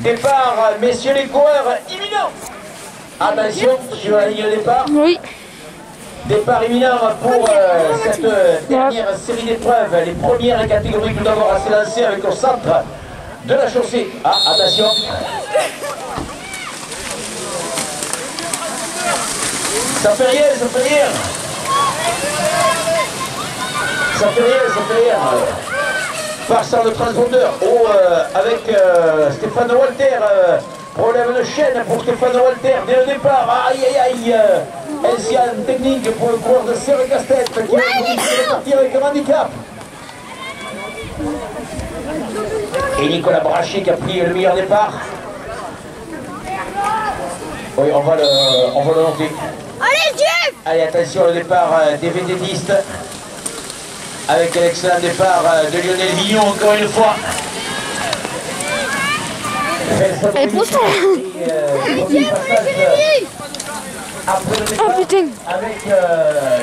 Départ, messieurs les coureurs, imminent. Attention, sur la ligne de départ. Oui. Départ imminent pour cette dernière série d'épreuves. Les premières catégories tout d'abord à s'élancer avec au centre de la chaussée. Ah, attention. Ça fait rien, ça fait rien. Ça fait rien, ça fait rien. Passe sur le transpondeur. Oh, avec Stéphane Walter. Problème de chaîne pour Stéphane Walter dès le départ. Aïe aïe aïe. Ancienne technique pour le coureur de Serre Castet qui va partir avec un handicap. Et Nicolas Brachet qui a pris le meilleur départ. Oui, on va le noter. Allez, Jeff! Allez, attention, le départ des vététistes. Avec l'excellent départ de Lionel Vignon, encore une fois. Allez, pousse-toi! Après le départ, avec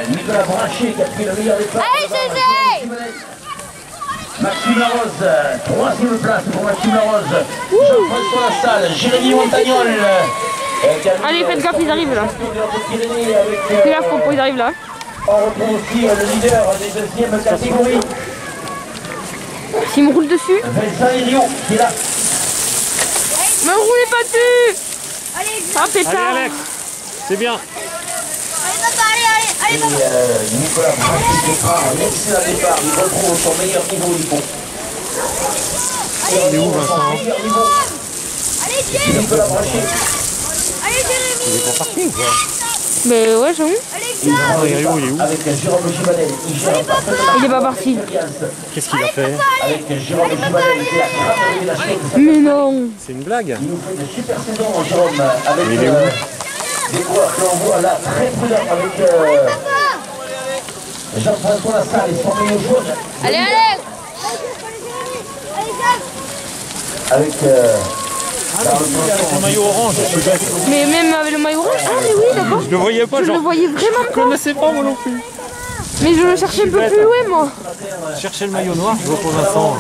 Nicolas Brachet qui a pris le meilleur départ. Allez, Zézé! Maxime Larose, troisième place pour Maxime Larose. Jean-François Lassalle, Jérémy Montagnol. Allez, faites gaffe, ils arrivent là. Fais gaffe, faut ils arrivent là. On retrouve aussi le leader des deuxièmes catégories. S'il me roule dessus. Vincent Hériot qui est là. Me roulez pas dessus. Allez, Ah, pétard. Allez, Alex, c'est bien. allez, papa, allez, Et papa. Nicolas Brachet qui prend un excellent départ. Il retrouve son meilleur niveau du coup. Il est où, Vincent? Allez, Jeff! Nicolas Brachet. Allez, Jérémy! Il est pas parti ou quoi? Mais ouais, j'avoue. Allez, Jeff! Il est où? Avec Jérôme Gibanel, il gère parfaitement. Il est pas parti. Qu'est-ce qu'il a fait? Avec Jérôme Gibanel qui a grave la chose. Mais non. C'est une blague? Il nous fait de super saisons, Jérôme, avec Mais il est où? des coureurs que l'on voit là, très prudents, avec Jean-François Lassalle et son maillot jaune. Allez, allez! Allez, Jeff! Avec Son maillot orange, je suis bête. Mais même avec le maillot orange. Ah, mais oui, d'accord. Je le voyais pas, Je le genre. voyais vraiment Je pas. connaissais pas moi non plus. Mais je le cherchais un peu plus loin, moi. Chercher le maillot noir, je vois pour Vincent.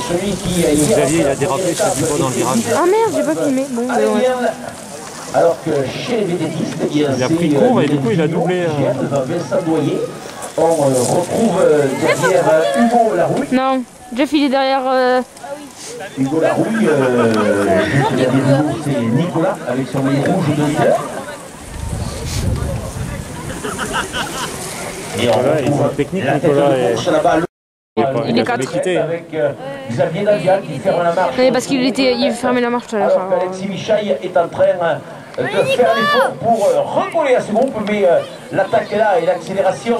celui qui Xavier, il a dérapé, je sais pas dans le virage. Ah merde, j'ai pas filmé. Bon, Allez, ouais. bien. Alors que chez les vététistes, Il a pris court et du coup il a doublé. Vincent Doyer. On retrouve derrière Hugo Larouille. Non, Jeff il est derrière. Hugo Larouille, juste derrière nous, c'est Nicolas avec son maillot rouge de leader. Et on Nicolas, il retrouve est technique, la tête Nicolas, de course là-bas. Il est a jamais 4. quitté. Avec Xavier Davial qui ferme la marche. Oui, parce il fermait la marche tout à l'heure. Alors qu'Alexis Michaille est en train de faire l'effort pour recoller à ce groupe, mais l'attaque est là et l'accélération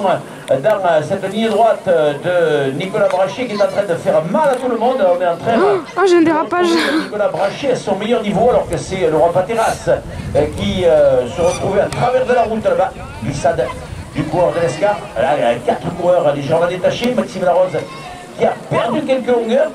dans cette ligne droite de Nicolas Brachet qui est en train de faire mal à tout le monde. On est en train Oh, j'ai un dérapage. Nicolas Brachet à son meilleur niveau alors que c'est le roi Pateras qui se retrouvait à travers de la route là-bas. Glissade du coureur de l'Escar. Là, il y a 4 coureurs légèrement détachés. Maxime Larose qui a perdu quelques longueurs.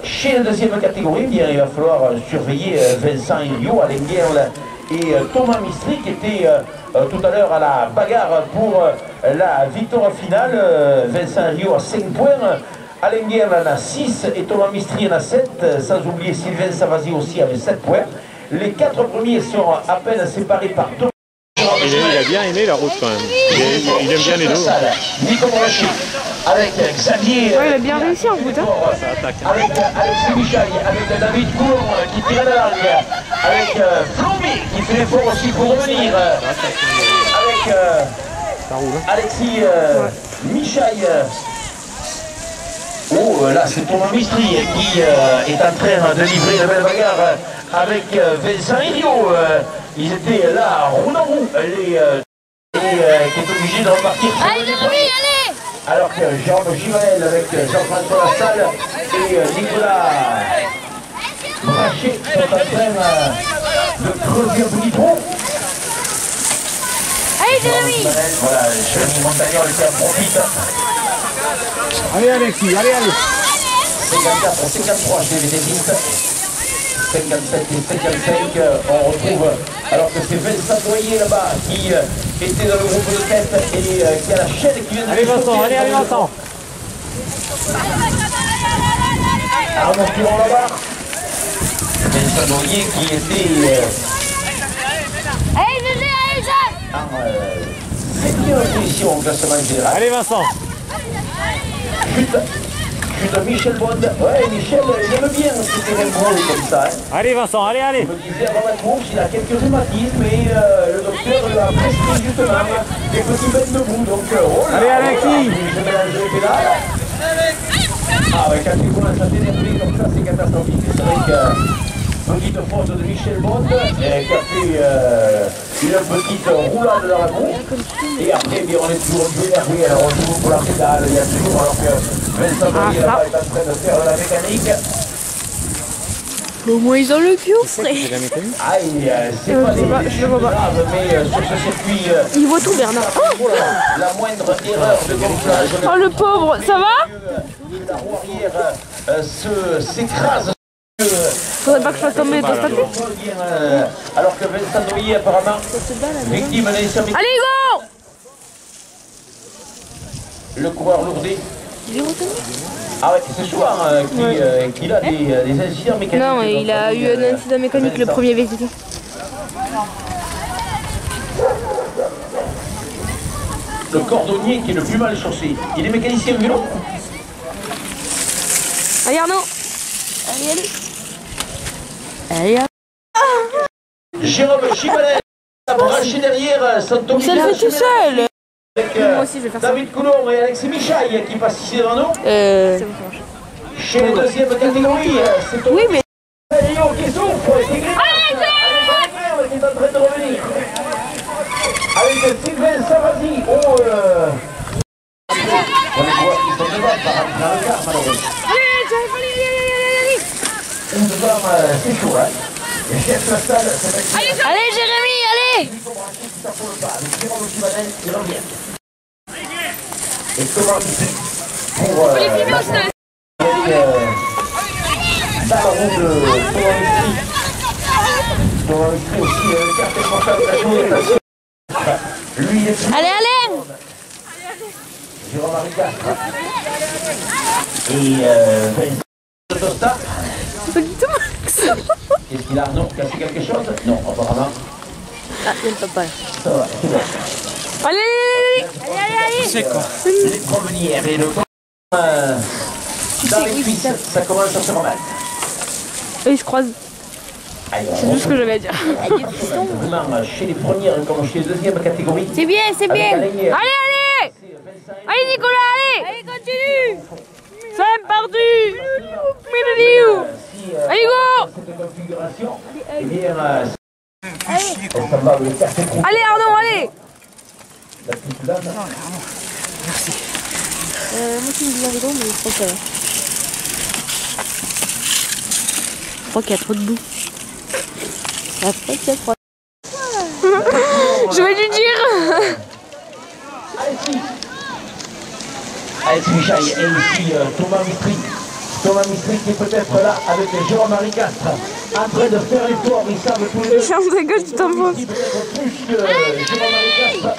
Chez la deuxième catégorie, bien, il va falloir surveiller Vincent Hériot, Alain Guerle et Thomas Mistry qui étaient tout à l'heure à la bagarre pour la victoire finale. Vincent Hériot a 5 points, Alain Guerle en a 6 et Thomas Mistry en a 7, sans oublier Sylvain Savasi aussi avec 7 points. Les 4 premiers sont à peine séparés par Thomas. Il a bien aimé la route quand même. Il aime bien les deux. Nico Brachet avec Xavier. Ouais, il a bien réussi en route. Hein. Ça attaque. Avec Alexis Michaille, avec David Coulon qui tire la langue, avec Flombi qui fait l'effort aussi pour revenir, avec Ça roule. Alexis Michaille. Oh, là c'est Thomas Mistry qui est en train de livrer la belle bagarre avec Vincent Hériot. Ils étaient là, roue dans roue, qui est obligé de repartir. Allez, Jérémy, allez! Alors que Jérôme Gibanel avec Jean-François Lassalle et Nicolas Brachet sont en train de creuser un petit trou. Allez, Jérémy! Voilà, Jérémy Montagnol qui en profite. Allez Alexis, allez, allez. 54 pour 53 chez les vététistes. 57 et 55, on retrouve, alors que c'est Vincent Doyer là-bas qui était dans le groupe de tête et qui a la chaîne qui vient de... Allez Vincent, allez Vincent. Arnaud Piron là-bas. Vincent Noyer qui était Allez, Gégé, allez, Jacques. en 7e position au classement général. Allez Vincent. Chute de Michel Bond. Ouais, Michel, il aime bien ce terrain gros comme ça. Hein. Allez Vincent, allez, allez. Je me disais avant la course, il a quelques rhumatismes et le docteur lui a prescrit justement des petits bêtes de boue. Donc, oh là, allez Alexis. Je mélange les pédales. Ah ouais, quand tu commences à t'énerver comme ça, c'est catastrophique. C'est vrai que petite faute de Michel Bond qui a fait une petite roulade dans la boue. Et après, bien, on est toujours un peu énervé. Alors on joue pour la pédale, il y a toujours, alors que Vincent Noyer là-bas est en train de faire la mécanique. Au moins ils ont le cul au frais. C'est la mécanique. Aïe, c'est pas des je le vois pas. graves, mais sur ce circuit, Il voit tout Bernard. Oh, la moindre erreur de gonflage, oh le pauvre, ça va? la roue arrière s'écrase. Faudrait pas que je fasse tomber ton statut. Alors que Vincent Noyer apparemment victime d'un incendie. Allez go! Le coureur lourdé. Il est retenu? Ah ouais, c'est souvent qu'il a des incidents mécaniques. Non, il a eu un incident mécanique le premier VTT. Le cordonnier qui est le plus mal chaussé. Il est mécanicien vélo. Allez Arnaud! Allez, allez! Allez, allez! Jérôme Chibalet a branché derrière Santo. Ça le fait tout seul! Avec Moi aussi je vais faire ça. David Coulon et Alexis Michaille qui passent ici devant nous. C'est bon, ça marche. Chez les deuxième catégorie, c'est Oui, mais. Léo qui souffre. C'est Grégoire qui est en train de revenir. Avec Sylvain Savasi. Oh, on les voit qui sont devant dans le quart malheureusement. Allez! Devant, c'est chaud, hein. Et chef la salle, c'est Allez Jérémy, allez! et comment pour dans la roue de Thomas Mistry aussi, carte responsable de la journée. Lui, il est Allez, allez! Jérôme Aricastre. Et Vincent Tosta. Pas du tout, Max! Est-ce qu'il a Arnaud cassé quelque chose? Non, apparemment. Ah, il y a le papa. Ça va, c'est bon. Allez! C'est quoi? Les promenires et le dans les cuisses, ça commence à se remettre. Oui, je croise. C'est tout ce que j'avais à dire. Vraiment, chez les premières comme chez les deuxièmes catégories. C'est bien, c'est bien! Avec Allez, allez! Allez, Nicolas, allez! Allez, continue! C'est parti! Allez, go! Cette configuration, eh bien, ça va le faire s'écrouler. Allez, Arnaud, allez! La petite dame. Merci. Moi, je me dis la vidéo, mais je crois que ça va. Je crois qu'il y a trop de boue. Après, c'est trop. Je vais lui dire! Alexis Michaille et ici Thomas Mistry. Thomas Mistry qui est peut-être là avec Jérôme Aricastre en train de faire l'effort. Ils savent tous les deux. Charles de gauche, tu t'enfonces. Peut-être plus que Jérôme Aricastre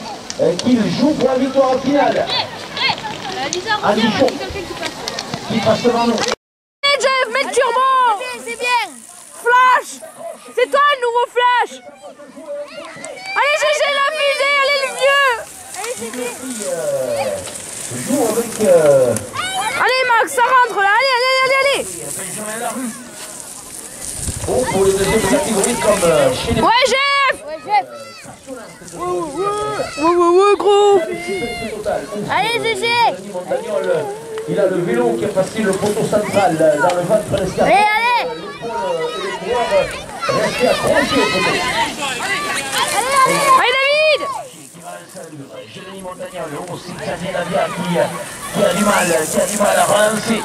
qu'il joue pour la victoire finale. Andy Chaud qui passe devant nous. Allez, Jeff, mets le turbo! C'est bien. Flash! C'est toi le nouveau Flash! Allez, GG la fusée, allez le vieux! Joue avec Allez Max, ça rentre là, allez! oh, pour les deuxièmes catégories comme chez les Ouais, Jeff! Ouais, chef. Ouais, gros! Allez, Gégé. Montagnol, il a le vélo qui a passé le poteau central dans le ventre de l'escalier. Allez, allez. Le pouvoir rester accroché au poteau. Allez, David! Jérémy Montagnol, aussi Xavier Navia qui a du mal à relancer.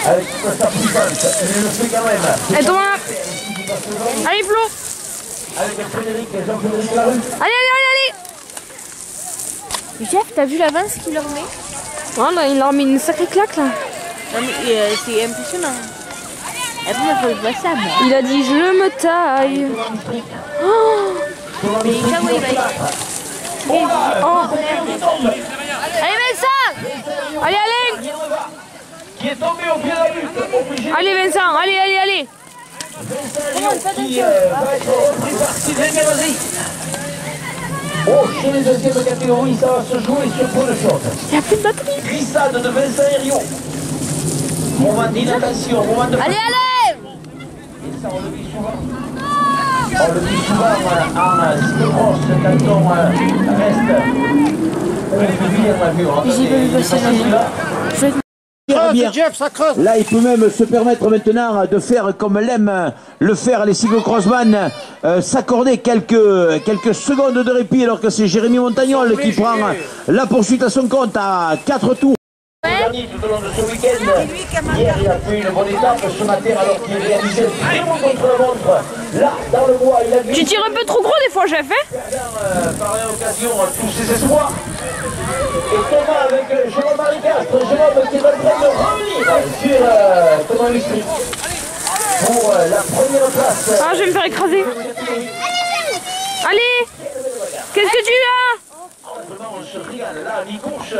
Avec toute sa puissance, il le fait quand même. Allez, Thomas! Allez, Flo! Avec Frédéric et Jean-Frédéric Larue. Allez! Jeff, t'as vu l'avance qu'il leur met? Voilà, il leur a mis une sacrée claque là. Non, mais c'est impressionnant. Et puis, il faut voir ça, moi. Il a dit je me taille. Oh, Mais ça, oui, il va oh. Allez, Vincent! Allez! Qui est tombé au pied de la lutte. Obligé Allez Vincent, allez! qui va être repris par Sylvain Gamazi. Oh, chez les deuxièmes catégories, ça va se jouer sur peu de choses. Il n'y a plus de batterie. Glissade de Vincent Herriot. Moment d'inattention, moment de... Allez, allez! Et ça, on le dit souvent. On le dit souvent en cyclocross quand on reste. On fait bien la vue. J'ai vu le là. Là, il peut même se permettre maintenant de faire comme l'aiment le faire les cyclocrossman, s'accorder quelques secondes de répit, alors que c'est Jérémy Montagnol qui prend la poursuite à son compte à 4 tours. Tout au long de ce week-end, hier il a fait une bonne étape, ce matin alors qu'il réalisait très bon contre-la-montre, là dans le bois il a vu... Tu tires un peu trop gros des fois, chef, hein? Par l'occasion tous ses espoirs. Et Thomas avec Jérôme Castres, Jérôme qui est en train de revenir sur Thomas Lustri pour la première place. Ah, je vais me faire écraser. Allez! Qu'est-ce que tu as? On se régale là, mi-course.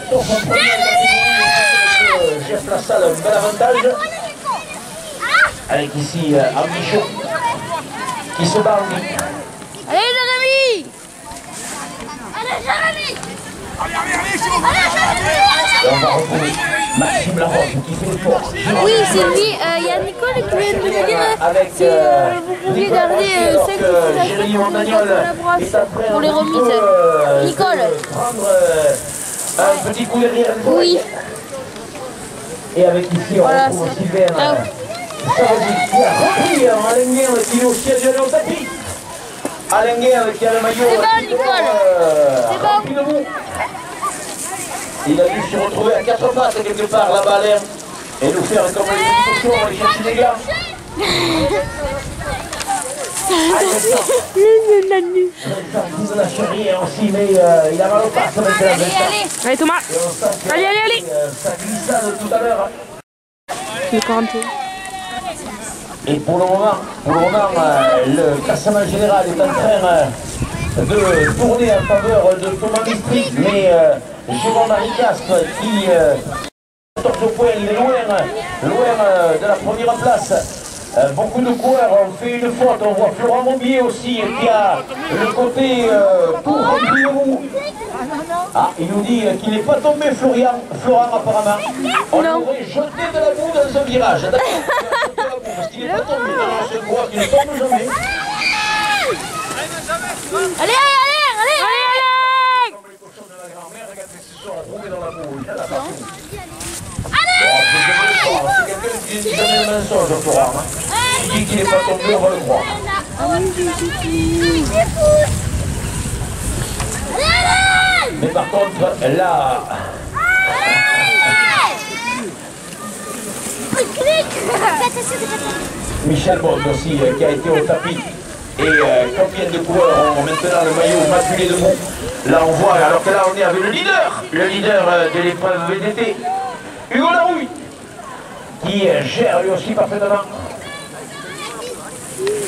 Sur son premier Jeff Lassalle, un bel avantage. Avec ici Ambichon qui se bat en ligne. Allez, Jérémy! Allez, Jérémy! Et on va retrouver Maxime Larose qui fait l'effort. Oui, c'est lui. Il y a Nicole qui vient de me dire si vous pouviez garder 5 Jérémy Montagnol est en train pour les remises. Nicole. Prendre un petit coup derrière. Oui. Et avec ici on retrouve Sylvain. Ça veut dire qu'il a repris Alain Guerre qui est au siège de au tapis. Alain Guerre qui a le maillot. C'est bon, Nicole. C'est bon. Il a dû se retrouver à 4 pattes quelque part là-bas à l'air et nous faire comme les petits cochons, aller chercher des gars. Vous ne lâchez rien aussi, mais il a mal au pattes avec la bête. Allez, Thomas. Allez, allez, allez. Ça glissade tout à l'heure. Le 41. Et pour le moment, le classement général est en train de tourner en faveur de Thomas Lustri, mais Jérôme Castres qui 14 points, il est loin de la première place. Beaucoup de coureurs ont fait une faute. On voit Florent Mombier aussi qui a le côté tout rempli de boue. Ah, il nous dit qu'il n'est pas tombé Florent apparemment. On aurait jeté de la boue dans un virage. Parce qu'il n'est pas tombé. Alors je crois qu'il ne tombe jamais. Allez, allez, allez, allez, Comme les cochons de la grand-mère, regardez, ils se sont retrouvés dans la boue. C'est quelqu'un qui dit jamais le mensonge, Florent. Il dit qu'il n'est pas tombé, on va le croire. Mais par contre, là... Michel Bond aussi, qui a été au tapis. Et combien de coureurs ont maintenant le maillot maculé de boue. Là on voit, alors que là on est avec le leader de l'épreuve VDT, Hugo Larouille, qui gère lui aussi parfaitement.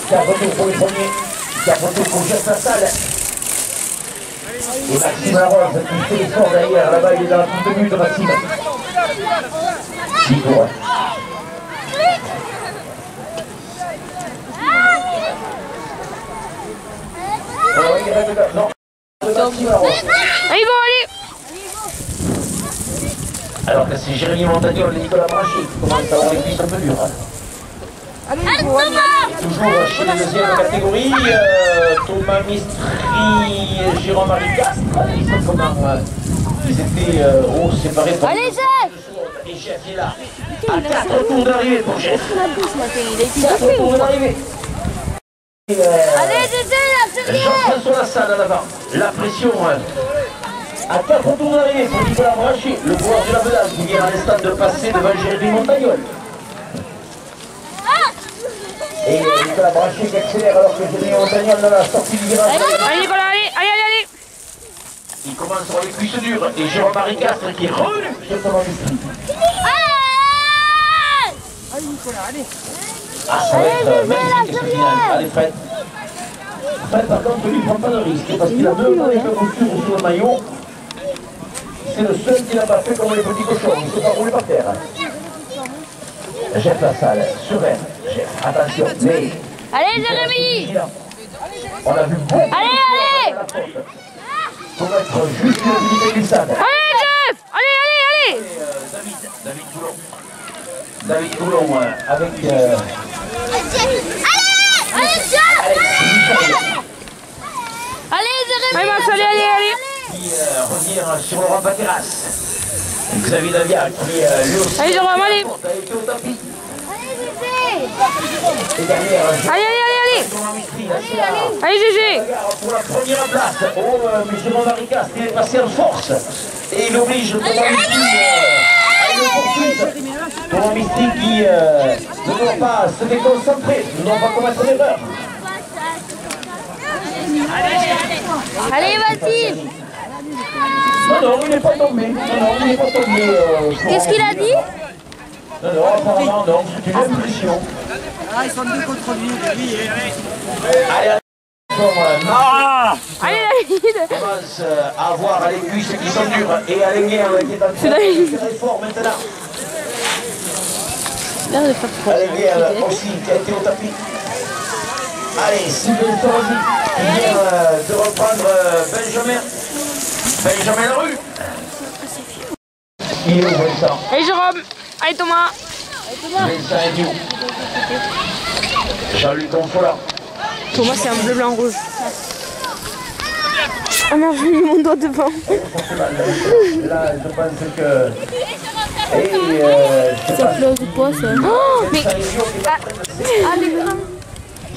4 tours pour les premiers, 4 tours pour Jeff Lassalle. Et Maxime Larose qui fait l'effort derrière, là-bas il est dans la petite minute, Maxime. 10 tours. Non. Allez, go, allez. Alors que c'est Jérémy Montagnol et Nicolas Brachy qui commencent à avoir les cuisses un peu dures. Toujours chez la deuxième catégorie, Thomas Mistry et Jérôme Castres. Ils sont comment ils étaient séparés par... allez, Jeff! Et Jeff est là. À 4 tours d'arrivée pour Jeff. 4 tours d'arrivée. Allez, Dédé, là, c'est rien! Jean-François Lassalle à l'avant. La pression à 4 tours d'arrivée pour Nicolas Brachy, le joueur de la Vedance qui vient à l'instant de passer devant Jérémy Montagnol. Et Nicolas Brachy qui accélère alors que Jérémy Montagnol dans la sortie du virage. Allez, Nicolas, allez, allez, allez, allez. Il commence sur les cuisses dures et Jérôme Castres qui est revenu sur Thomas Lustri. Allez, Nicolas, allez! Ah, ça va être magnifique cette finale. Allez, Fred. Fred, par contre, lui, il ne prend pas de risque parce qu'il a deux mains avec la posture sur le maillot. C'est le seul qui n'a pas fait comme les petits cochons. Il ne s'est pas roulé par terre. Jeff Lassalle, serein. Jeff, attention, mais... Allez, Jérémy! On a vu beaucoup. Allez! Pour être juste l'unité du stade. Allez, Jeff! Allez! David Coulon. David Coulon avec... Allez, Jérémy! Allez! Qui revient sur Laurent Paqueras. Xavier Davia qui lui aussi... Allez, Jérôme, allez! a été au tapis. Allez, Et derrière, Allez, GG! pour la première place. Oh, M. Mondaricas, il est passé en force. Et il oblige Thomas Misty à une poursuite. Thomas Misty qui ne doit pas se déconcentrer, ne doit pas commettre d'erreur. Allez, Mathilde! Non, il n'est pas tombé. Qu'est-ce qu'il a dit? Non, apparemment, non, c'est une impression. Ah, ils sont deux contre lui. Allez, Allez, David! on commence à voir les cuisses qui sont dures et Alain Guerre qui est en train de faire fort maintenant. L'air de faire froid. Alain Guerre aussi qui a été au tapis. Allez, Sylvain Torzi qui vient de reprendre Benjamin Larue. Il est où Vincent? Allez, Jérôme! Allez, Thomas! Vincent est où? Jean-Luc Confola. Thomas, c'est un bleu, blanc, rouge. Oh merde, j'ai mis mon doigt devant. Là, je pense que... Ça pleure ou quoi, ça? Oh, mais...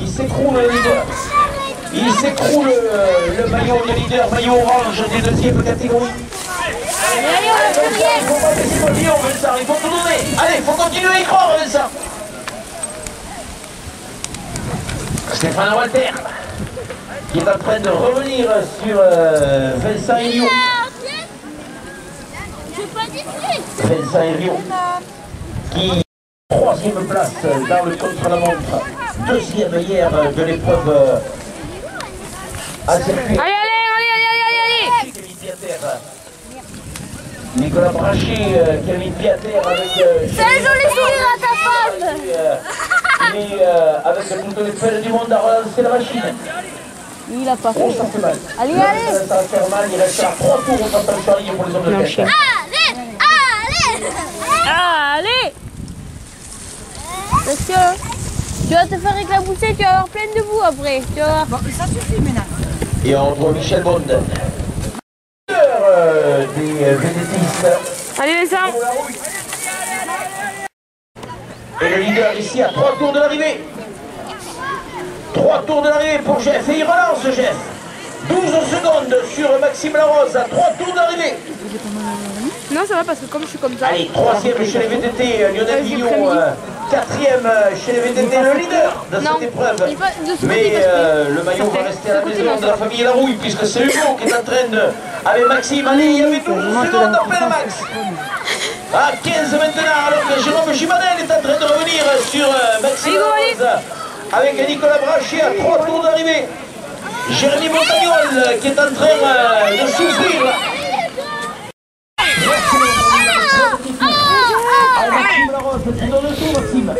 Il s'écroule le leader. Il s'écroule le maillot de leader, maillot orange des deuxième catégorie. Il faut pas baisser le pavillon, Vincent, il faut tout donner. Allez, il faut continuer à y croire, Vincent. Stéphane Walter, qui est en train de revenir sur Vincent Elio. Vincent Elio, qui troisième place dans le contre-la-montre, deuxième hier de l'épreuve à circuit. Allez! Nicolas Brachet, Kevin Piater avec... Fais un joli sourire à ta femme! Il est avec toutes les pelles du monde à relancer la machine. Il a pas Oh, fait. ça fait mal. Allez! Ça va faire mal, il reste à 3 tours au passage en ligne pour les hommes de tête. Allez! Parce que tu vas te faire éclabousser, tu vas avoir plein de boue après. Tu vas voir. Bon, ça suffit maintenant. Et on retrouve Michel Bond. Des vététistes. Allez, Vincent! Et le leader ici à 3 tours de l'arrivée. 3 tours de l'arrivée pour Jeff. Et il relance Jeff. 12 secondes sur Maxime Larose à 3 tours d'arrivée. Non, ça va parce que comme je suis comme ça... Allez, 3e chez les VTT, Lionel Guillon. 4e chez les VTT, le leader de cette épreuve. Mais le maillot va rester à la maison de la famille Larouille, puisque c'est Hugo qui est en train de... Avec Maxime, allez, il y avait 12 secondes en plein max. À 15 maintenant, alors que Jérôme Chimanel est en train de revenir sur Maxime Larose. Avec Nicolas Brachet à 3 tours d'arrivée. Jérémy Montagnol qui est en train de souffrir. Maxime Larose, tu donnes le tour, Maxime.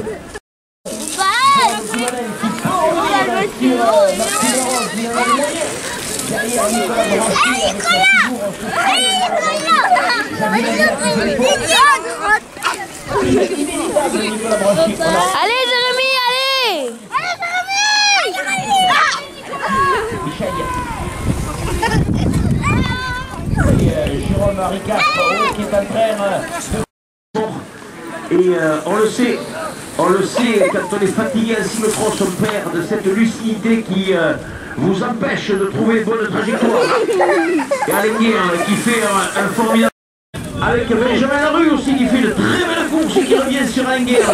Allez, Jérémy, allez! Jérôme Ricard qui est en train de... Et on le sait, quand on est fatigué en cyclocross, on perd de cette lucidité qui vous empêche de trouver une bonne trajectoire. Et Alain Guerre qui fait un formidable... Avec Benjamin Larue aussi qui fait une très belle course et qui revient sur Alain Guerre.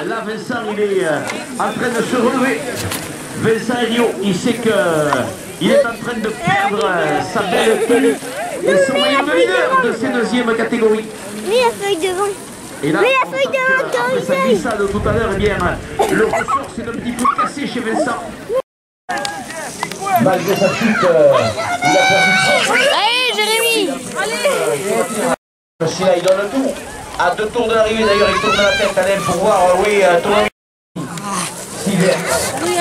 Là, Vincent, il est en train de se relever. Vincent Elio, il sait qu'il est en train de perdre sa belle tenue et son maillot de leader de ces deuxièmes catégories. Oui, la feuille devant. Et là, après sa glissade tout à l'heure, eh bien, le ressort s'est un petit peu cassé chez Vincent. Malgré sa chute, il a perdu. Allez, Jérémy! Si là, il donne tout. À 2 tours de l'arrivée, d'ailleurs, il tourne la tête, Alain, pour voir, oui, Thomas. Sylvain.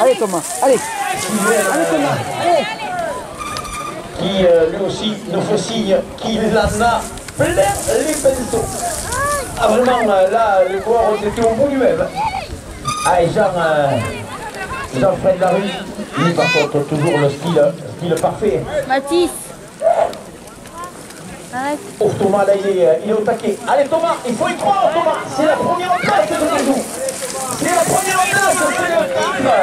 Allez Thomas, allez. Allez Thomas, allez. Qui lui aussi nous fait signe qu'il en a plein les pinceaux. Ah vraiment, là, les coureurs ont été au bout du même. Ah, et Jean-Fred Larue, lui par contre, toujours le style parfait. Mathis. Arrête. Oh, Thomas, là, il est au taquet. Allez, Thomas, il faut y croire, Thomas. C'est la première place de Tournou. C'est la première place, c'est le titre.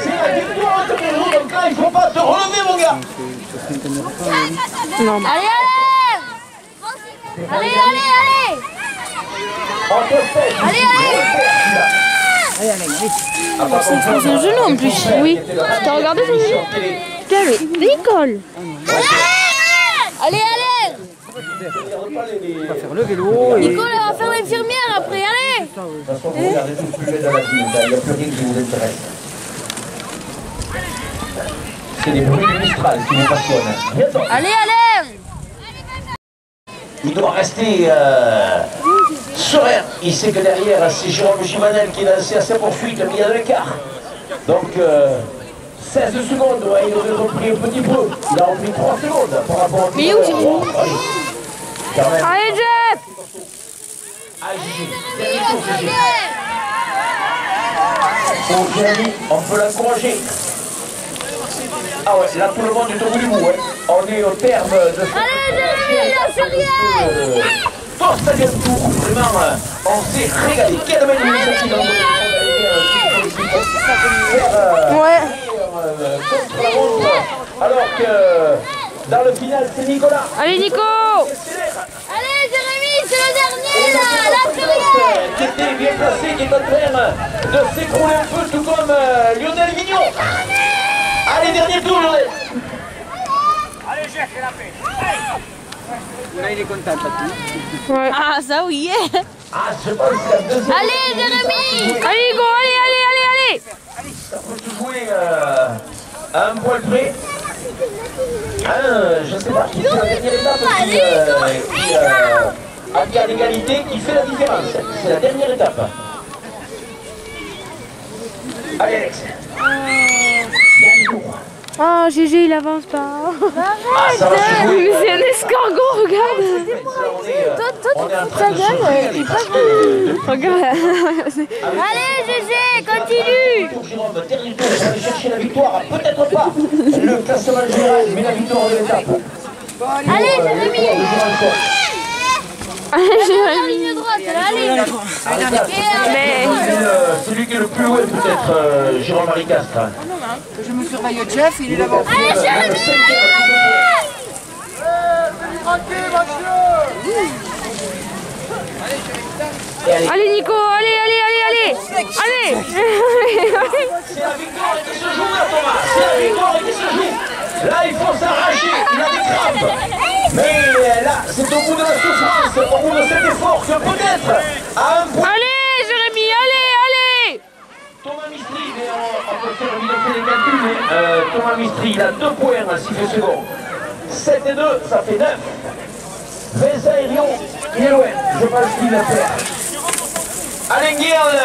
C'est la victoire de Tournou. Donc là, il ne faut pas te relever, mon gars. Non. Allez, allez. Allez, allez, allez. On te fait. Allez, Allez, allez, allez. C'est son genou en plus. Oui. T'as regardé son genou? Putain, mais Nicole. allez, allez. On va faire le vélo et... Nicole, elle va faire l'infirmière après, allez. De toute façon, vous regardez tout ce plus bête dans la vie. Il n'y a plus rien qui vous intéresse. C'est les bruits du Mistral qui vous passionnent. Bientôt. Allez, allez. Il doit rester serein. Il sait que derrière, c'est Jérôme Givanel qui est lancé à sa poursuite, mais il y a de l'écart. Donc, 16 secondes, ouais, il aurait repris un petit peu. Il a repris 3 secondes par rapport au... Mais où j'ai... Allez, Jeff. Oh, Jérémy, on peut l'encourager. Ah ouais, là tout le monde est au bout du bout. Hein. On est au terme de cette... Allez, Jérémy, lâche rien. Dans ce stadium tour, vraiment, on s'est régalé. Quelle belle initiative dans le Ouais. contre la montre, alors que dans le final, c'est Nicolas. Allez, Nico. Allez, Jérémy, c'est le dernier, là. Lâche rien. Qui était bien placé, qui est en train de s'écrouler un peu, tout comme Lionel Vignon. Allez, dernier tour, Lionel. Allez, Jeff, fais la paix. Là, il est content, Papi. Ouais. Ah, ça oui. Ah, je sais pas, c'est la deuxième. Allez, Jérémy. Allez, Nico, allez, allez, allez, allez. Ça peut se jouer à un poil près. Je sais pas, c'est la dernière étape qui a l'égalité qui fait la différence. C'est la dernière étape. Allez, Alex. Oh, GG, il avance pas. Ah, ça va se jouer. Mais c'est un escargot, regarde. On est en train de souffrir. Regarde. Allez, GG, continue. Jérôme, dernier tour, on va aller chercher la victoire. Peut-être pas le classement général, mais la victoire de l'étape. Allez, Jérémy. Allez, La Jérémy. ligne droite, là, allez. Mais... Celui qui est le plus loin, peut-être, Jérôme Marie Castres. Je me surveille Jeff, il est là-bas. Allez, Jérémy. Allez, Nico, allez, allez, allez, allez. Allez. C'est la victoire qui se joue là, Thomas. C'est la victoire qui se joue. Là, il faut s'arracher. Il a des crampes. Mais là, c'est au bout de la souffrance, au bout de cet effort que peut-être à un point. Allez, Jérémy, allez, allez. Thomas Mistry, mais on peut faire vite fait les calculs, mais Thomas Mistry, il a 2 points à 6 secondes. 7 et 2, ça fait 9. Vincent Hérion, il est loin. Je pense qu'il va faire. Alain Guerle,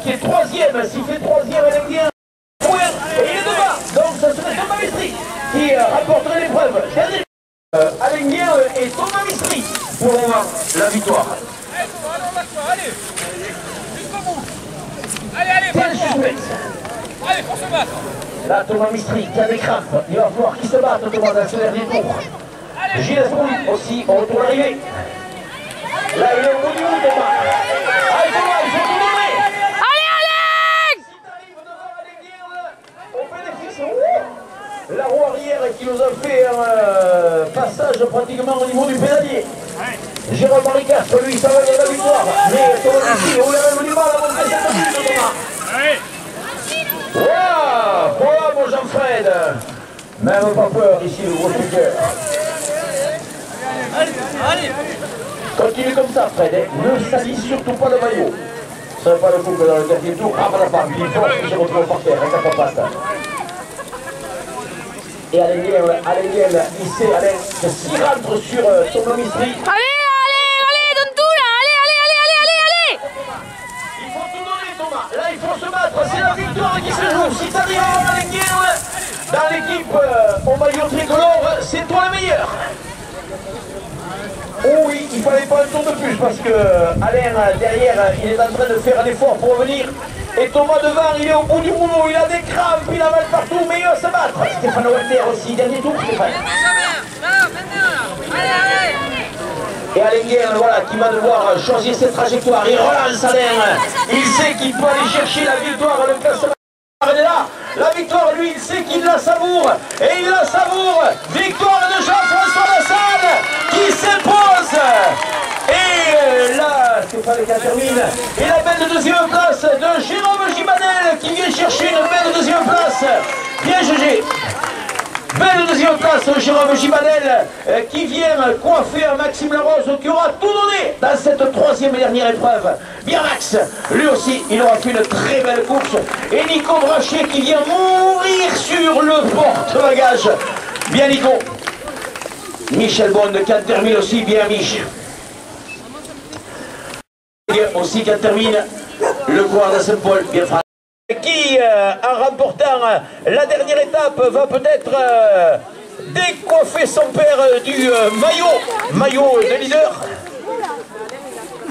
qui est 3e, s'il fait 3e, Alain Guerle, point, et il est devant. Donc ce serait Thomas Mistry qui rapporterait l'épreuve. Alain Guerle et Thomas Mistry pour la victoire. Allez, Quel suspense. allez, faut se battre. Là, Thomas Mistry qui a des crampes. Il va falloir qu'il se batte, Thomas, dans ce dernier tour. Gilles Estrouli aussi, au retour d'arrivée. Là, il est au bout du bout, Thomas. Allez, Thomas, il faut tout donner. Allez, Alex. Si t'arrives devant Alain Guerle, au bénéfice, la roue arrière qui nous a fait un passage pratiquement au niveau du pédalier. Jérôme Marie Castres, lui, ça va y aller la victoire. Mais Thomas Mistry, on lui a même du mal à montrer cette minute, Thomas. Allez. Voilà, voilà mon Jean-Fred. Même pas peur ici, le gros speaker. Continue comme ça, Fred. Hein. Ne salis surtout pas le maillot. Ça n'est pas le coup que dans le dernier tour, il force, il se retrouve par terre, avec la patate. Et Alain Guerle, il sait, Alain, s'il rentre sur Thomas Mistry. Allez, donne tout là, allez. Il faut tout donner, Thomas. Là, il faut se battre. C'est la victoire qui se joue. Si t'arrives à avoir Alain Guerle dans l'équipe au maillot tricolore, c'est toi le meilleur. Oh oui, il fallait pas un tour de plus parce que Alain, derrière, il est en train de faire un effort pour revenir. Et Thomas devant, il est au bout du rouleau, il a des crampes, il a mal partout, mais il va se battre. Stéphane Walter aussi, dernier tour, Stéphane. Et Alain Guerle, voilà, qui va devoir changer ses trajectoires. Il relance Alain. Il sait qu'il peut aller chercher la victoire, le classement. Elle est là. La victoire, lui, il sait qu'il la savoure. Et il la savoure. Victoire de Jean-François Lassalle qui s'impose. Et là, Stéphane qui termine. Et la belle deuxième place de Jérôme Gibanel qui vient chercher une belle deuxième place. Bien GG. Belle deuxième place de Jérôme Gibanel qui vient coiffer un Maxime Larose qui aura tout donné dans cette troisième et dernière épreuve. Bien Max, lui aussi, il aura fait une très belle course. Et Nico Brachet qui vient mourir sur le porte-bagages. Bien Nico. Michel Bond qui termine aussi, bien Mich. Aussi qui termine le coureur de Saint-Paul, bien Franck. Qui, en remportant la dernière étape, va peut-être décoiffer son père du maillot de leader.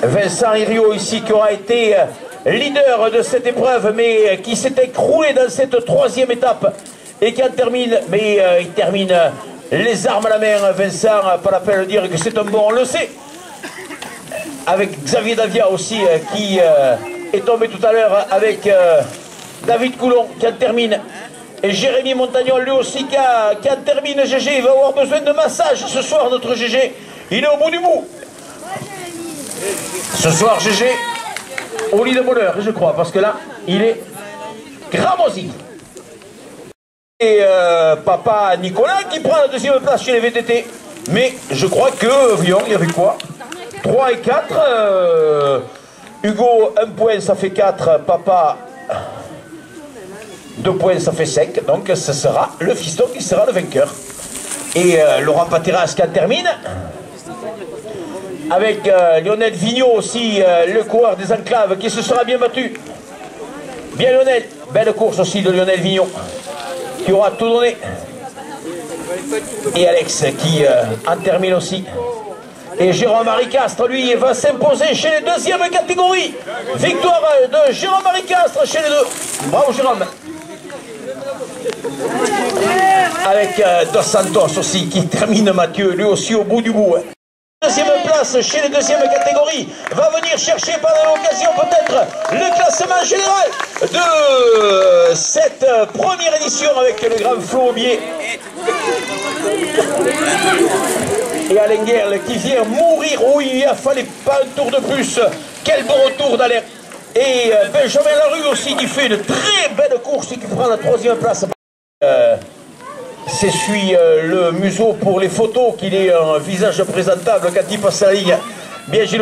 Vincent Hiriot ici qui aura été leader de cette épreuve, mais qui s'est écroulé dans cette troisième étape et qui en termine, mais il termine les armes à la main. Vincent, pas la peine de dire que c'est un bon, on le sait. Avec Xavier Davia aussi qui est tombé tout à l'heure avec David Coulon qui en termine. Et Jérémy Montagnol lui aussi qui en termine. GG, il va avoir besoin de massage ce soir, notre GG. Il est au bout du bout. Ce soir, GG, au lit de bonheur, je crois, parce que là, il est gramosi. Et papa Nicolas qui prend la deuxième place chez les VTT. Mais je crois que, voyons, il y avait quoi? 3 et 4. Hugo, 1 point, ça fait 4. Papa, 2 points, ça fait 5. Donc ce sera le fiston qui sera le vainqueur. Et Laurent Pateras qui en termine. Avec Lionel Vigneault aussi, le coureur des enclaves qui se sera bien battu. Bien Lionel, belle course aussi de Lionel Vigneault qui aura tout donné. Et Alex qui en termine aussi. Et Jérôme-Marie Castres, lui, va s'imposer chez les deuxièmes catégories. Victoire de Jérôme-Marie Castres chez les deux. Bravo Jérôme. Avec Dos Santos aussi qui termine Mathieu, lui aussi au bout du bout. Deuxième place chez les deuxièmes catégories va venir chercher par l'occasion peut-être le classement général de cette première édition avec le grand Flo Aubier. Et Alain Guerle qui vient mourir, oui, il a fallu pas un tour de plus. Quel beau retour d'Alain. Et Benjamin Larue aussi qui fait une très belle course et qui prend la troisième place. S'essuie le museau pour les photos, qu'il ait un visage présentable quand il passe la ligne. Bien Gilles.